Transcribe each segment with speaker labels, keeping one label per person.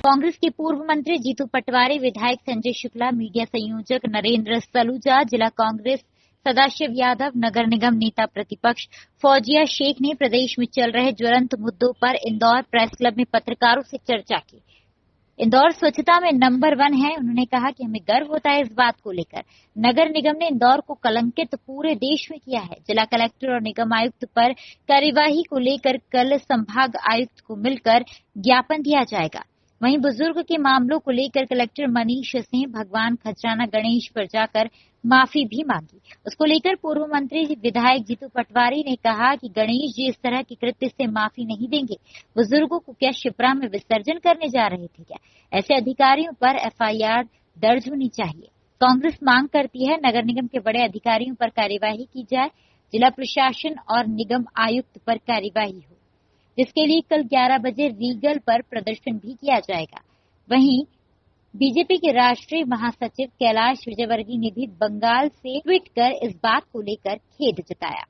Speaker 1: कांग्रेस के पूर्व मंत्री जीतू पटवारी, विधायक संजय शुक्ला, मीडिया संयोजक नरेंद्र सलूजा, जिला कांग्रेस सदाशिव यादव, नगर निगम नेता प्रतिपक्ष फौजिया शेख ने प्रदेश में चल रहे ज्वलंत मुद्दों पर इंदौर प्रेस क्लब में पत्रकारों से चर्चा की। इंदौर स्वच्छता में नंबर 1 है। उन्होंने कहा कि हमें गर्व होता है इस बात को लेकर। नगर निगम ने इंदौर को कलंकित पूरे देश में किया है। जिला कलेक्टर और निगम आयुक्त पर कार्यवाही को लेकर कल संभाग आयुक्त को मिलकर ज्ञापन दिया जाएगा। वहीं बुजुर्ग के मामलों को लेकर कलेक्टर मनीष सिंह भगवान खजराना गणेश पर जाकर माफी भी मांगी। उसको लेकर पूर्व मंत्री विधायक जीतू पटवारी ने कहा कि गणेश जी इस तरह के कृत्य से माफी नहीं देंगे। बुजुर्गों को क्या शिप्रा में विसर्जन करने जा रहे थे क्या? ऐसे अधिकारियों पर FIR दर्ज होनी चाहिए। कांग्रेस मांग करती है नगर निगम के बड़े अधिकारियों पर कार्यवाही की जाए, जिला प्रशासन और निगम आयुक्त पर कार्यवाही हो, जिसके लिए कल 11 बजे रीगल पर प्रदर्शन भी किया जाएगा। वहीं बीजेपी के राष्ट्रीय महासचिव कैलाश विजयवर्गीय ने भी बंगाल से ट्वीट कर इस बात को लेकर खेद जताया।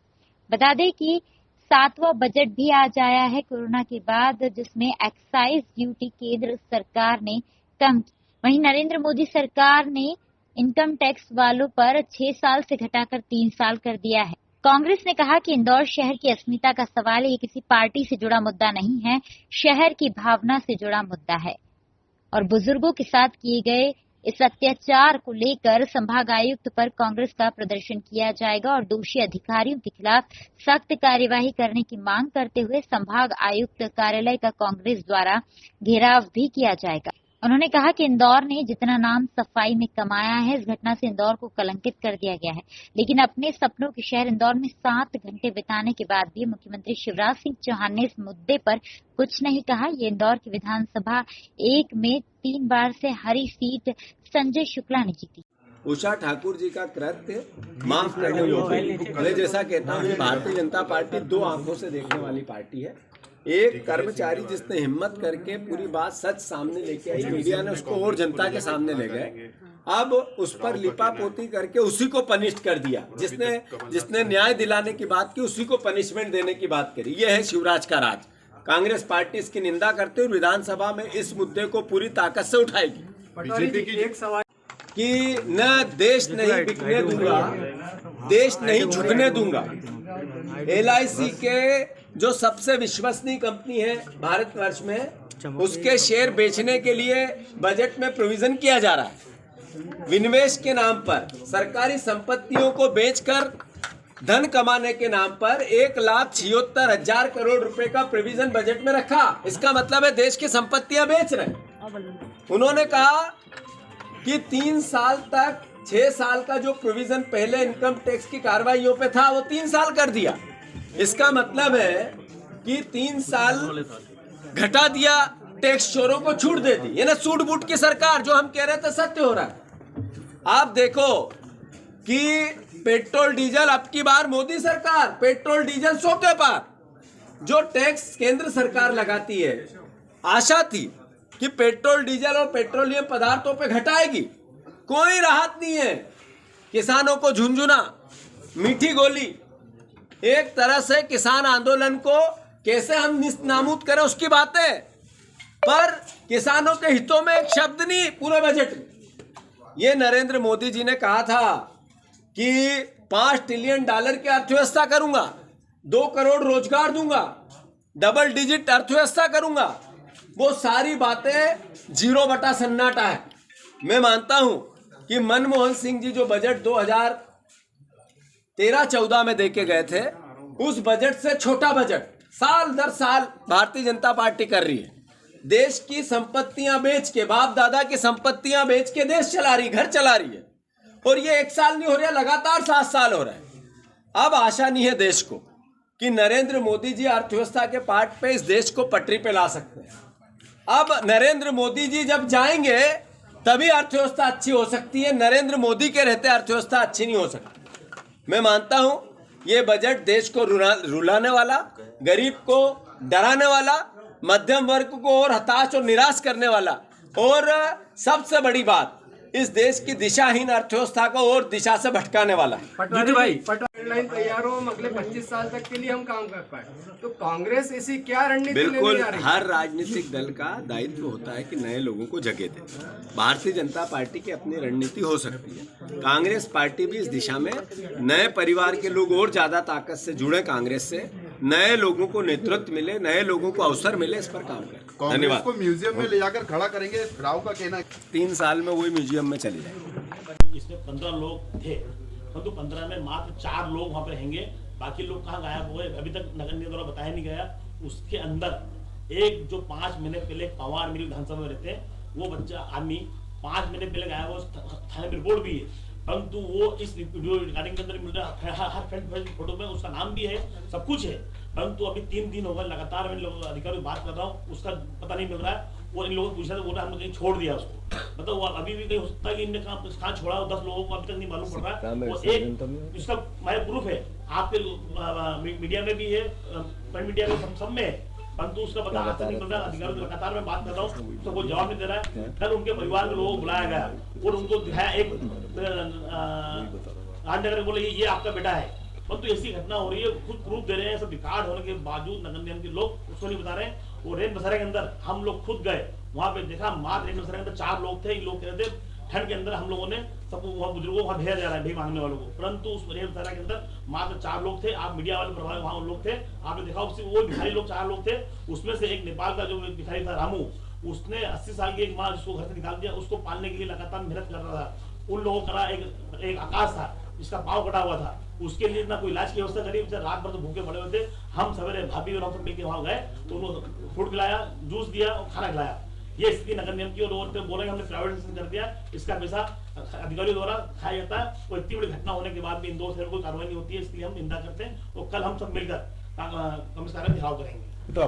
Speaker 1: बता दें कि 7वां बजट भी आज आया है कोरोना के बाद, जिसमें एक्साइज ड्यूटी केंद्र सरकार ने कम की। वहीं नरेंद्र मोदी सरकार ने इनकम टैक्स वालों पर 6 साल से घटाकर 3 साल कर दिया है। कांग्रेस ने कहा कि इंदौर शहर की अस्मिता का सवाल है, ये किसी पार्टी से जुड़ा मुद्दा नहीं है, शहर की भावना से जुड़ा मुद्दा है और बुजुर्गों के साथ किए गए इस अत्याचार को लेकर संभाग आयुक्त पर कांग्रेस का प्रदर्शन किया जाएगा और दोषी अधिकारियों के खिलाफ सख्त कार्यवाही करने की मांग करते हुए संभाग आयुक्त कार्यालय का कांग्रेस द्वारा घेराव भी किया जाएगा। उन्होंने कहा कि इंदौर ने जितना नाम सफाई में कमाया है, इस घटना से इंदौर को कलंकित कर दिया गया है। लेकिन अपने सपनों के शहर इंदौर में 7 घंटे बिताने के बाद भी मुख्यमंत्री शिवराज सिंह चौहान ने इस मुद्दे पर कुछ नहीं कहा। ये इंदौर की विधानसभा 1 में 3 बार से हरी सीट संजय शुक्ला ने जीती।
Speaker 2: उषा ठाकुर जी का कृत्य माफ करने योग्य। मैं जैसा कहता हूँ, भारतीय जनता पार्टी 2 आंखों से देखने वाली पार्टी है। एक कर्मचारी जिसने हिम्मत करके पूरी बात सच सामने लेके आई, मीडिया ने उसको और जनता के सामने ले गए। अब उस पर लिपापोती करके उसी को पनिश कर दिया। जिसने न्याय दिलाने की बात की, उसी को पनिशमेंट देने की बात करी। यह है शिवराज का राज। कांग्रेस पार्टी इसकी निंदा करते हुए विधानसभा में इस मुद्दे को पूरी ताकत से उठाएगी।
Speaker 3: बीजेपी की एक सवाल
Speaker 2: कि न देश नहीं बिकने दूंगा, देश नहीं झुकने दूंगा। LIC के जो सबसे विश्वसनीय कंपनी है भारतवर्ष में, उसके शेयर बेचने के लिए बजट में प्रोविजन किया जा रहा है। विनिवेश के नाम पर, सरकारी संपत्तियों को बेचकर धन कमाने के नाम पर 1,76,000 करोड़ रुपए का प्रोविजन बजट में रखा। इसका मतलब है देश की संपत्तियां बेच रहे। उन्होंने कहा कि 3 साल तक 6 साल का जो प्रोविजन पहले इनकम टैक्स की कार्रवाइयों पे था, वो 3 साल कर दिया। इसका मतलब है कि 3 साल घटा दिया, टैक्स चोरों को छूट दे दी। ये ना सूट बूट की सरकार, जो हम कह रहे थे सत्य हो रहा है। आप देखो कि पेट्रोल डीजल, अब की बार मोदी सरकार पेट्रोल डीजल 100 के पार। जो टैक्स केंद्र सरकार लगाती है, आशा थी कि पेट्रोल डीजल और पेट्रोलियम पदार्थों पे घटाएगी, कोई राहत नहीं है। किसानों को झुंझुना, मीठी गोली। एक तरह से किसान आंदोलन को कैसे हम निस्नाबूद करें उसकी बात है, पर किसानों के हितों में एक शब्द नहीं पूरे बजट में। ये नरेंद्र मोदी जी ने कहा था कि $5 ट्रिलियन की अर्थव्यवस्था करूंगा, 2 करोड़ रोजगार दूंगा, डबल डिजिट अर्थव्यवस्था करूंगा। वो सारी बातें 0 बटा सन्नाटा है। मैं मानता हूं कि मनमोहन सिंह जी जो बजट 2013-14 में देके गए थे, उस बजट से छोटा बजट साल दर साल भारतीय जनता पार्टी कर रही है। देश की संपत्तियां बेच के, बाप दादा की संपत्तियां बेच के देश चला रही, घर चला रही है। और ये 1 साल नहीं हो रहा, लगातार 7 साल हो रहा है। अब आशा नहीं है देश को कि नरेंद्र मोदी जी अर्थव्यवस्था के पार्ट पे इस देश को पटरी पे ला सकते हैं। अब नरेंद्र मोदी जी जब जाएंगे तभी अर्थव्यवस्था अच्छी हो सकती है। नरेंद्र मोदी के रहते अर्थव्यवस्था अच्छी नहीं हो सकती। मैं मानता हूं ये बजट देश को रुलाने वाला, गरीब को डराने वाला, मध्यम वर्ग को और हताश और निराश करने वाला, और सबसे बड़ी बात, इस देश की दिशाहीन अर्थव्यवस्था को और दिशा से भटकाने वाला है।
Speaker 3: पटवारी भाई पाइपलाइन तैयार हो, हम अगले 25 साल तक के लिए हम काम कर पाए। तो कांग्रेस ऐसी क्या रणनीति
Speaker 2: बिल्कुल
Speaker 3: लेने आ रही है?
Speaker 2: हर राजनीतिक दल का दायित्व होता है कि नए लोगों को जगह दे। भारतीय जनता पार्टी की अपनी रणनीति हो सकती है, कांग्रेस पार्टी भी इस दिशा में नए परिवार के लोग और ज्यादा ताकत से जुड़े कांग्रेस से, नए लोगों को नेतृत्व मिले, नए लोगों को अवसर मिले, इस पर काम करें।
Speaker 4: कांग्रेस
Speaker 2: धन्यवाद।
Speaker 4: को म्यूजियम में ले जाकर खड़ा करेंगे, राव का कहना है
Speaker 2: 3 साल में वही म्यूजियम में चली जाएगी।
Speaker 5: इसमें 15 लोग थे, परंतु 15 में मात्र 4 लोग वहां पर रहेंगे, बाकी लोग कहाँ गायब हुए अभी तक नगर निगम द्वारा बताया नहीं गया। उसके अंदर एक जो 5 महीने पहले पवार मिली विधानसभा में रहते हैं, वो बच्चा आदमी 5 महीने पहले गायब हुआ, थाने में रिपोर्ट भी है, परंतु वो इस वीडियो रिकॉर्डिंग के अंदर मिल रहा है, हर फ्रेंड फोटो में उसका नाम भी है, सब कुछ है, परंतु अभी 3 दिन हो गए लगातार मैं लोगों अधिकारियों से बात कर रहा हूँ, उसका पता नहीं मिल रहा है। और इन लोगों को पूछा तो बोल रहा हमने कहीं छोड़ दिया उसको, मतलब वो अभी भी कहीं हो सकता है कि इनने कहाँ छोड़ा हो, 10 लोगों को अभी तक नहीं मालूम पड़ रहा है। और एक इसका हमारे प्रूफ है, आपके मीडिया में भी है, प्रिंट मीडिया में सब में है, परंतु उसका पता आज तक नहीं मिल रहा। अधिकारियों से लगातार मैं बात कर रहा हूँ, उसका कोई जवाब नहीं दे रहा है। कल उनके परिवार के लोगों को बुलाया गया और उनको दिखाया, एक राजनगर बोले ये आपका बेटा है, परंतु ऐसी घटना हो रही है, खुद प्रूफ दे रहे हैं, सब रिकॉर्ड होने के बावजूद नगर निगम के लोग उसको नहीं बता रहे हैं। वो रेन बसेरा के अंदर हम लोग खुद गए, वहां पे देखा मात्र रेन बसेरा के अंदर 4 लोग थे। इन लोग कह रहे थे ठंड के अंदर हम लोगों ने सबको वहाँ बुजुर्गों को वहाँ भेजा जा रहा है, भीख मांगने वालों को, परंतु उस रेन बसेरा के अंदर मात्र 4 लोग थे। आप मीडिया वाले प्रभाव वहाँ लोग थे, आपने देखा उससे वो भिखारी लोग 4 लोग थे, उसमें से एक नेपाल का जो भिखारी था रामू, उसने 80 साल की एक माँ जिसको घर से निकाल दिया, उसको पालने के लिए लगातार मेहनत कर रहा था। उन लोगों का एक आकाश था जिसका पाँव कटा हुआ था, उसके लिए ना कोई इलाज की व्यवस्था करी, रात भर तो भूखे पड़े हुए थे। हम सवेरे भाभी और हम सब मिलकर वहां गए तो उनको फूड खिलाया, जूस दिया और खाना खिलाया। ये स्थिति नगर निगम की, और बोले हमने प्राइवेटाइजेशन कर दिया, इसका पैसा अधिकारियों द्वारा खाया जाता है। और इतनी बड़ी घटना होने के बाद भी इन 2 शहर कोई कार्रवाई नहीं होती है, इसलिए हम निंदा करते हैं। और कल हम सब मिलकर कमिश्नर का घेराव करेंगे।